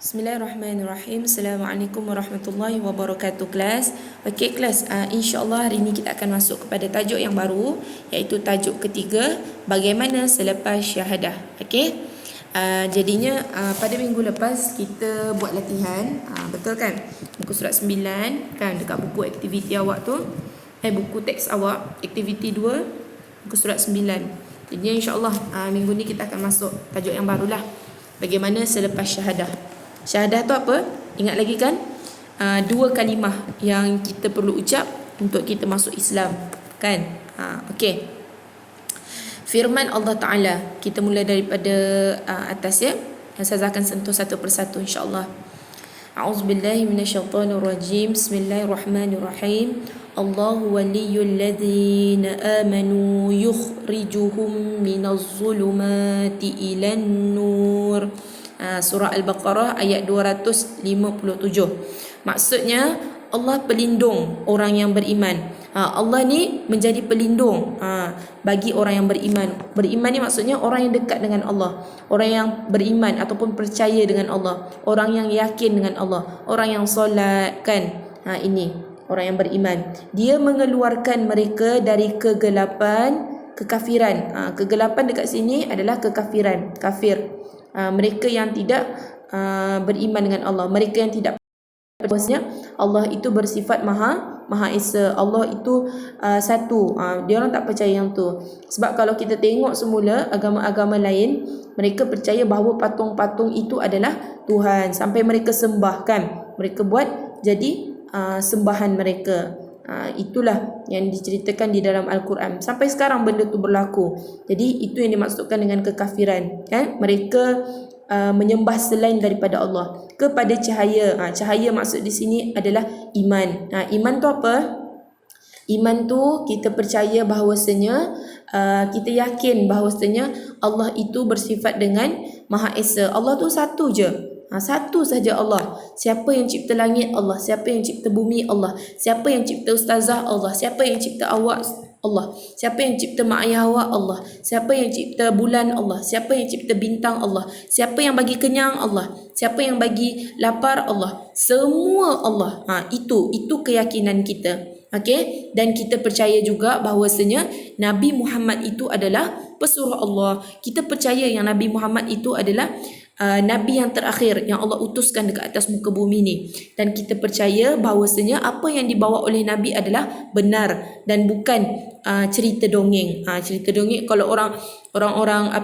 Bismillahirrahmanirrahim. Assalamualaikum warahmatullahi wabarakatuh kelas. Okey kelas, insya-Allah hari ini kita akan masuk kepada tajuk yang baru, iaitu tajuk ketiga, bagaimana selepas syahadah. Okey. Jadinya pada minggu lepas kita buat latihan, betul kan? Muka surat 9 kan dekat buku aktiviti awak tu. Buku teks awak, aktiviti 2, muka surat 9. Jadi insya-Allah minggu ni kita akan masuk tajuk yang barulah. Bagaimana selepas syahadah. Syahadah tu apa? Ingat lagi kan? Dua kalimah yang kita perlu ucap untuk kita masuk Islam, kan? Okey. Firman Allah Ta'ala, kita mula daripada atas ya. Saya akan sentuh satu persatu insya-Allah. A'udzubillahi minasyaitonirrajim. Bismillahirrahmanirrahim. Allahu waliyyul ladzina amanu yukhrijuhum minaz zulumati ilan nur. Surah Al-Baqarah ayat 257. Maksudnya Allah pelindung orang yang beriman. Allah ni menjadi pelindung bagi orang yang beriman. Beriman ni maksudnya orang yang dekat dengan Allah, orang yang beriman ataupun percaya dengan Allah, orang yang yakin dengan Allah, orang yang solat kan. Ini orang yang beriman. Dia mengeluarkan mereka dari kegelapan, kekafiran. Kegelapan dekat sini adalah kekafiran, kafir. Mereka yang tidak beriman dengan Allah, mereka yang tidak percaya Allah itu bersifat Maha Esa, Allah itu satu. Dia orang tak percaya yang tu. Sebab kalau kita tengok semula agama-agama lain, mereka percaya bahawa patung-patung itu adalah Tuhan, sampai mereka sembah kan, mereka buat jadi sembahan mereka. Itulah yang diceritakan di dalam Al-Quran. Sampai sekarang benda tu berlaku. Jadi itu yang dimaksudkan dengan kekafiran, kan? Mereka menyembah selain daripada Allah kepada cahaya. Cahaya maksud di sini adalah iman. Iman tu apa? Iman tu kita percaya bahawasanya, kita yakin bahawasanya Allah itu bersifat dengan Maha Esa. Allah tu satu je. Satu saja Allah. Siapa yang cipta langit? Allah. Siapa yang cipta bumi? Allah. Siapa yang cipta ustazah? Allah. Siapa yang cipta awak? Allah. Siapa yang cipta mak ayah awak? Allah. Siapa yang cipta bulan? Allah. Siapa yang cipta bintang? Allah. Siapa yang bagi kenyang? Allah. Siapa yang bagi lapar? Allah. Semua Allah. Itu keyakinan kita. Okey, dan kita percaya juga bahawasanya Nabi Muhammad itu adalah pesuruh Allah. Kita percaya yang Nabi Muhammad itu adalah Nabi yang terakhir yang Allah utuskan dekat atas muka bumi ni. Dan kita percaya bahawasanya apa yang dibawa oleh Nabi adalah benar dan bukan cerita dongeng. Cerita dongeng kalau orang-orang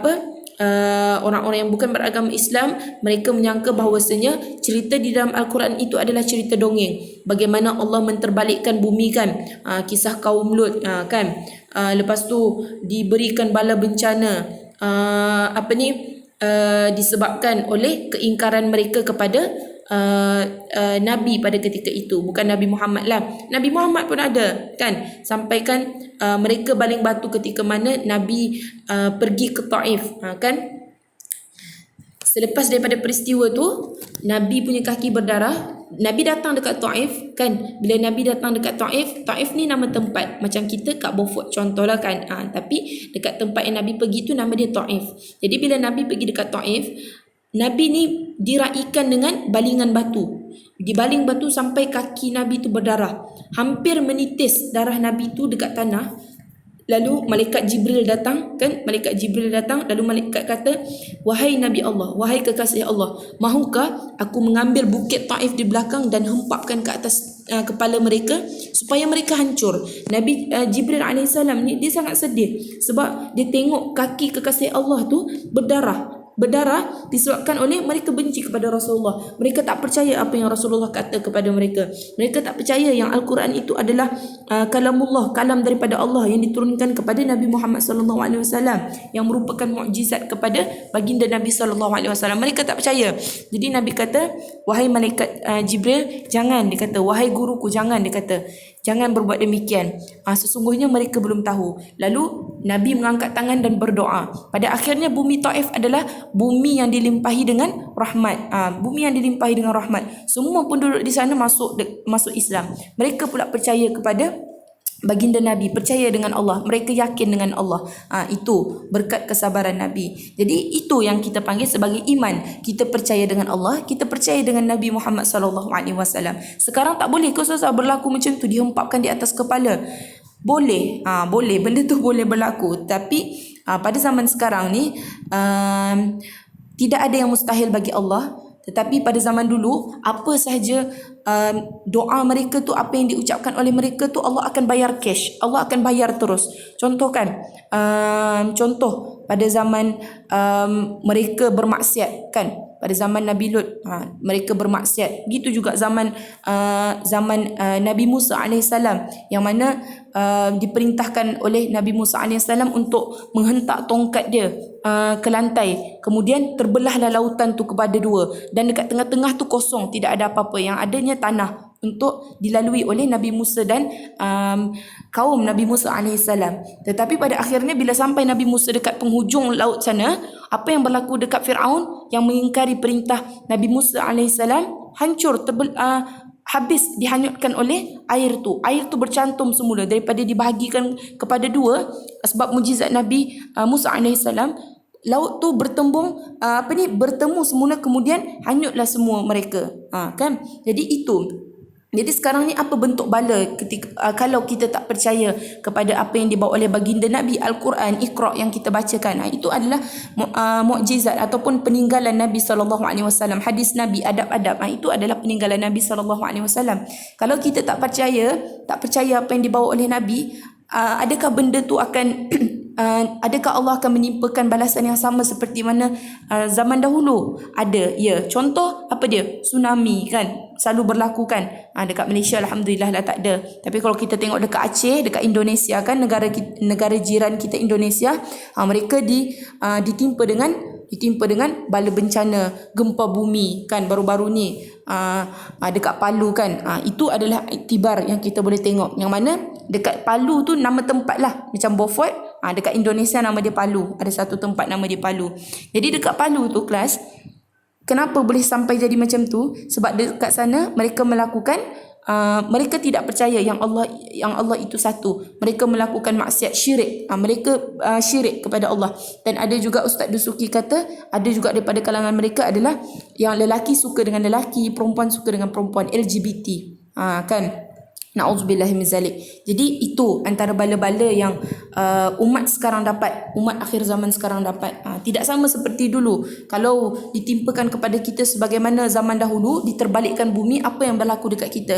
yang bukan beragama Islam, mereka menyangka bahawasanya cerita di dalam Al-Quran itu adalah cerita dongeng. Bagaimana Allah menterbalikkan bumi kan, kisah kaum Lut kan. Lepas tu diberikan bala bencana, disebabkan oleh keingkaran mereka kepada Nabi pada ketika itu. Bukan Nabi Muhammad lah, Nabi Muhammad pun ada kan. Sampaikan mereka baling batu ketika mana Nabi pergi ke Taif kan. Selepas daripada peristiwa tu, Nabi punya kaki berdarah. Nabi datang dekat Taif kan. Bila Nabi datang dekat Taif, Taif ni nama tempat, macam kita kat Beaufort contohlah kan. Tapi dekat tempat yang Nabi pergi tu nama dia Taif. Jadi bila Nabi pergi dekat Taif, Nabi ni diraikan dengan balingan batu. Dibaling batu sampai kaki Nabi tu berdarah. Hampir menitis darah Nabi tu dekat tanah. Lalu malaikat Jibril datang kan, malaikat Jibril datang, lalu malaikat kata, wahai Nabi Allah, wahai kekasih Allah, mahukah aku mengambil bukit Taif di belakang dan hempapkan ke atas kepala mereka supaya mereka hancur. Nabi Jibril AS ni dia sangat sedih sebab dia tengok kaki kekasih Allah tu berdarah disebabkan oleh mereka benci kepada Rasulullah. Mereka tak percaya apa yang Rasulullah kata kepada mereka. Mereka tak percaya yang Al-Quran itu adalah kalamullah, kalam daripada Allah yang diturunkan kepada Nabi Muhammad SAW, yang merupakan mukjizat kepada baginda Nabi SAW. Mereka tak percaya. Jadi Nabi kata, wahai malaikat Jibril, jangan. Dia kata, wahai guruku, jangan. Dia kata, jangan berbuat demikian. Sesungguhnya mereka belum tahu. Lalu Nabi mengangkat tangan dan berdoa. Pada akhirnya bumi Taif adalah bumi yang dilimpahi dengan rahmat. Bumi yang dilimpahi dengan rahmat. Semua penduduk di sana masuk Islam. Mereka pula percaya kepada baginda Nabi, percaya dengan Allah, mereka yakin dengan Allah. Itu berkat kesabaran Nabi. Jadi itu yang kita panggil sebagai iman. Kita percaya dengan Allah, kita percaya dengan Nabi Muhammad sallallahu alaihi wasallam. Sekarang tak boleh ke Ustaz berlaku macam tu, dihempapkan di atas kepala. Boleh, boleh, benda tu boleh berlaku. Tapi pada zaman sekarang ni tidak ada yang mustahil bagi Allah. Tetapi pada zaman dulu, apa sahaja doa mereka tu, apa yang diucapkan oleh mereka tu, Allah akan bayar cash. Allah akan bayar terus. Contoh kan, contoh pada zaman mereka bermaksiat kan, pada zaman Nabi Lut, mereka bermaksiat. Begitu juga zaman Nabi Musa alaihissalam, yang mana diperintahkan oleh Nabi Musa alaihissalam untuk menghentak tongkat dia ke lantai. Kemudian terbelahlah lautan tu kepada dua, dan dekat tengah-tengah tu kosong, tidak ada apa-apa, yang adanya tanah untuk dilalui oleh Nabi Musa dan kaum Nabi Musa alaihissalam. Tetapi pada akhirnya bila sampai Nabi Musa dekat penghujung laut sana, apa yang berlaku dekat Firaun yang mengingkari perintah Nabi Musa alaihissalam? Hancur, habis dihanyutkan oleh air tu. Air tu bercantum semula, daripada dibahagikan kepada dua sebab mujizat Nabi Musa alaihissalam. Laut tu bertembung, bertemu semula, kemudian hanyutlah semua mereka. Kan? Jadi itu. Jadi sekarang ni apa bentuk bala ketika kalau kita tak percaya kepada apa yang dibawa oleh baginda Nabi, Al-Quran, Iqra yang kita bacakan. Itu adalah mukjizat ataupun peninggalan Nabi sallallahu alaihi wasallam. Hadis Nabi, adab-adab, itu adalah peninggalan Nabi sallallahu alaihi wasallam. Kalau kita tak percaya apa yang dibawa oleh Nabi, adakah benda tu akan adakah Allah akan menimpakan balasan yang sama seperti mana zaman dahulu? Ada, ya. Contoh apa dia? Tsunami kan, selalu berlaku kan. Dekat Malaysia alhamdulillah lah tak ada. Tapi kalau kita tengok dekat Aceh, dekat Indonesia kan, negara jiran kita Indonesia, mereka ditimpa dengan bala bencana gempa bumi kan, baru-baru ni dekat Palu kan. Itu adalah iktibar yang kita boleh tengok, yang mana dekat Palu tu nama tempat lah, macam Beaufort, dekat Indonesia nama dia Palu, ada satu tempat nama dia Palu. Jadi dekat Palu tu kelas, kenapa boleh sampai jadi macam tu? Sebab dekat sana mereka melakukan mereka tidak percaya yang Allah itu satu. Mereka melakukan maksiat, syirik. Mereka syirik kepada Allah. Dan ada juga Ustaz Dusuki kata, ada juga daripada kalangan mereka adalah yang lelaki suka dengan lelaki, perempuan suka dengan perempuan, LGBT. Kan? Na'udzubillah min zalik. Jadi itu antara bala-bala yang umat sekarang dapat, umat akhir zaman sekarang dapat. Tidak sama seperti dulu. Kalau ditimpakan kepada kita sebagaimana zaman dahulu, diterbalikkan bumi, apa yang berlaku dekat kita?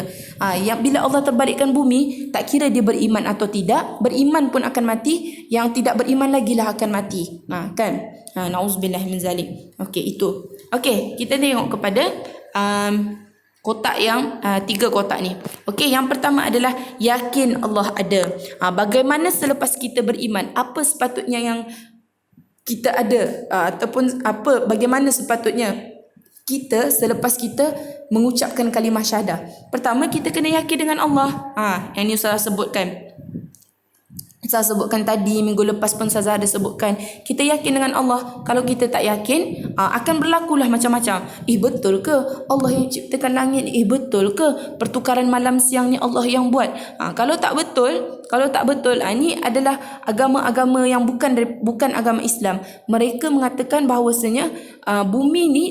Yang bila Allah terbalikkan bumi, tak kira dia beriman atau tidak, beriman pun akan mati, yang tidak beriman lagi lah akan mati. Kan? Na'udzubillah min zalik. Okey, itu. Okey, kita tengok kepada kotak yang 3 kotak ni. Okey, yang pertama adalah yakin Allah ada. Bagaimana selepas kita beriman, apa sepatutnya yang kita ada, ataupun bagaimana sepatutnya kita selepas kita mengucapkan kalimah syahadah. Pertama, kita kena yakin dengan Allah. Yang ni saya sebutkan. Saya sebutkan tadi, minggu lepas pun saya ada sebutkan. Kita yakin dengan Allah. Kalau kita tak yakin, akan berlakulah macam-macam. Betul ke Allah yang ciptakan langit? Betul ke pertukaran malam siang ni Allah yang buat? Kalau tak betul, ini adalah agama-agama yang bukan agama Islam. Mereka mengatakan bahawasanya bumi ni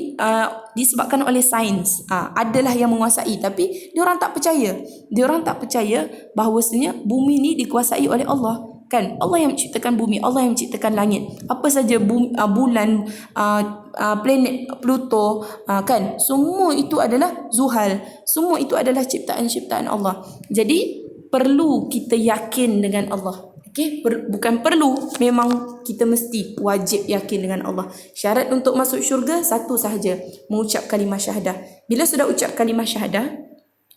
disebabkan oleh sains, adalah yang menguasai, tapi diorang tak percaya. Diorang tak percaya bahawasanya bumi ni dikuasai oleh Allah. Kan, Allah yang menciptakan bumi, Allah yang menciptakan langit. Apa saja bulan, planet Pluto, kan, semua itu adalah zuhal. Semua itu adalah ciptaan-ciptaan Allah. Jadi perlu kita yakin dengan Allah. Okey, bukan perlu, memang kita mesti wajib yakin dengan Allah. Syarat untuk masuk syurga satu sahaja, mengucap kalimah syahadah. Bila sudah ucap kalimah syahadah,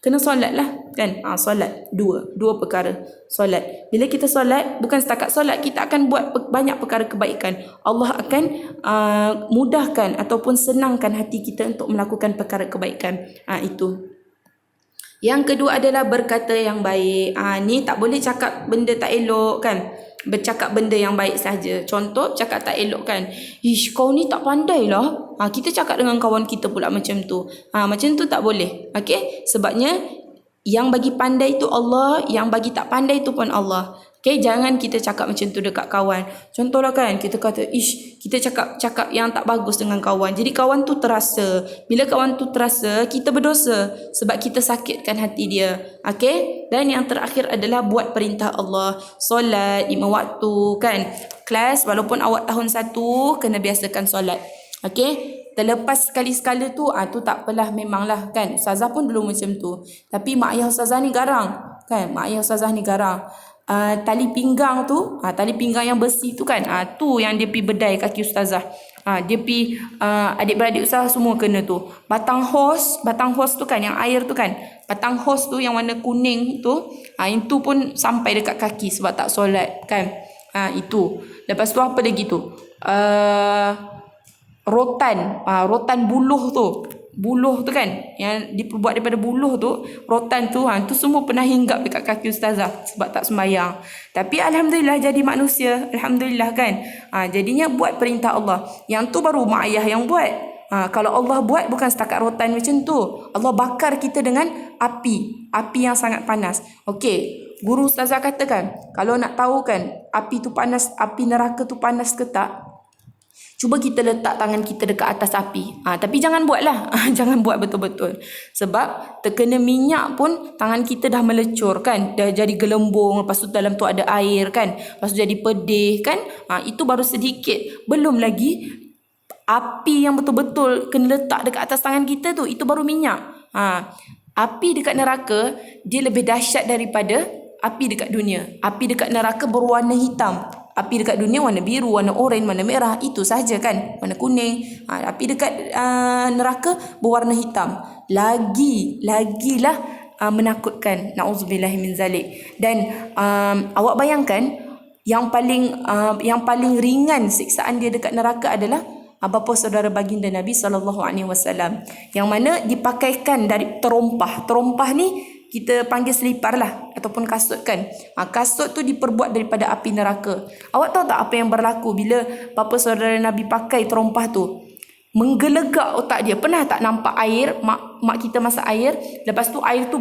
kena solat lah kan. Solat dua perkara. Solat, bila kita solat, bukan setakat solat, kita akan buat banyak perkara kebaikan. Allah akan mudahkan ataupun senangkan hati kita untuk melakukan perkara kebaikan. Itu. Yang kedua adalah berkata yang baik. Ni tak boleh cakap benda tak elok kan. Bercakap benda yang baik saja. Contoh, cakap tak elok kan. Ish, kau ni tak pandai lah. Kita cakap dengan kawan kita pula macam tu. Macam tu tak boleh. Okey? Sebabnya Yang bagi pandai tu Allah, yang bagi tak pandai tu pun Allah. Okay, jangan kita cakap macam tu dekat kawan. Contohlah kan, kita kata, kita cakap yang tak bagus dengan kawan. Jadi kawan tu terasa. Bila kawan tu terasa, kita berdosa sebab kita sakitkan hati dia. Okay, dan yang terakhir adalah buat perintah Allah. Solat 5 waktu kan. Kelas, walaupun awak tahun 1, kena biasakan solat. Okay, terlepas sekali-sekala tu tak apalah, memanglah kan. Ustazah pun dulu macam tu. Tapi mak ayah ustazah ni garang kan. Mak ayah ustazah ni garang. Tali pinggang tu, tali pinggang yang besi tu kan, tu yang dia pi bedai kaki ustazah. Dia pi adik-beradik ustazah semua kena tu. Batang hos tu kan, yang air tu kan. Batang hos tu yang warna kuning tu, itu pun sampai dekat kaki sebab tak solat kan. Itu. Lepas tu apa lagi tu? Rotan buluh tu kan, yang diperbuat daripada buluh tu, rotan tu, tu semua pernah hinggap dekat kaki ustazah sebab tak sembahyang. Tapi alhamdulillah jadi manusia, alhamdulillah kan. Jadinya buat perintah Allah. Yang tu baru mak ayah yang buat. Kalau Allah buat bukan setakat rotan macam tu. Allah bakar kita dengan api yang sangat panas. Okey, guru ustazah katakan, kalau nak tahu kan api tu panas, api neraka tu panas ke tak, cuba kita letak tangan kita dekat atas api. Tapi jangan buatlah. Jangan buat betul-betul. Sebab terkena minyak pun tangan kita dah melecur kan. Dah jadi gelembung. Lepas tu dalam tu ada air kan. Lepas tu jadi pedih kan. Itu baru sedikit. Belum lagi api yang betul-betul kena letak dekat atas tangan kita tu. Itu baru minyak. Api dekat neraka, dia lebih dahsyat daripada api dekat dunia. Api dekat neraka berwarna hitam. Api dekat dunia warna biru, warna oranye, warna merah. Itu saja kan. Warna kuning. Api dekat neraka berwarna hitam. Lagilah menakutkan. Na'udzubillah min zalik. Dan awak bayangkan, yang paling ringan siksaan dia dekat neraka adalah bapa saudara baginda Nabi SAW. Yang mana dipakaikan dari terompah. Terompah ni kita panggil selipar lah, ataupun kasut kan. Kasut tu diperbuat daripada api neraka. Awak tahu tak apa yang berlaku bila bapa saudara Nabi pakai terompah tu? Menggelegak otak dia. Pernah tak nampak air, mak kita masak air, lepas tu air tu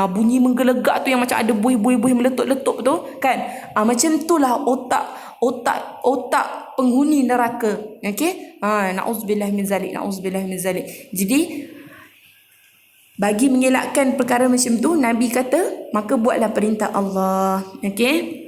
bunyi menggelegak tu, yang macam ada buih-buih meletup-letup tu kan. Macam itulah otak penghuni neraka. Okey, na'udzubillah min zalik. Jadi bagi mengelakkan perkara macam tu, Nabi kata, maka buatlah perintah Allah. Okey.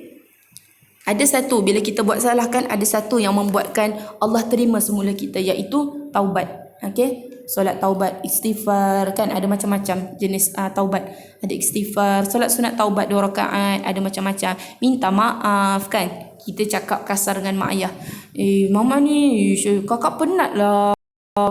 Ada satu, bila kita buat salah kan, ada satu yang membuatkan Allah terima semula kita, iaitu taubat. Okey. Solat taubat, istighfar kan, ada macam-macam jenis taubat. Ada istighfar, solat sunat taubat 2 rakaat, ada macam-macam. Minta maaf kan. Kita cakap kasar dengan mak ayah. Mama ni, kakak penat lah.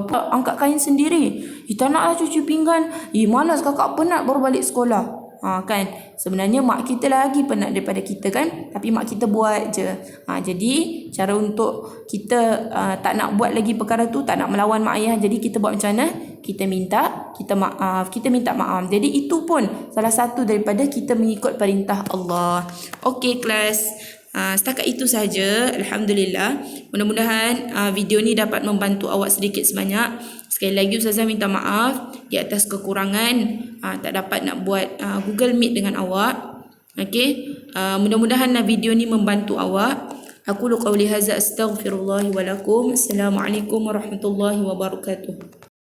Angkat kain sendiri. Tak naklah cuci pinggan. Malas kakak penat baru balik sekolah. Kan, sebenarnya mak kita lagi penat daripada kita kan, tapi mak kita buat je. Jadi cara untuk kita tak nak buat lagi perkara tu, tak nak melawan mak ayah, jadi kita buat macam mana? Kita minta maaf. Jadi itu pun salah satu daripada kita mengikut perintah Allah. Okey kelas, setakat itu saja. Alhamdulillah. Mudah-mudahan video ni dapat membantu awak sedikit sebanyak. Sekali lagi Ustazah minta maaf di atas kekurangan tak dapat nak buat Google Meet dengan awak. Okey, mudah-mudahan video ni membantu awak. Aku qauli hadza astaghfirullah wa lakum. Assalamualaikum warahmatullahi wabarakatuh.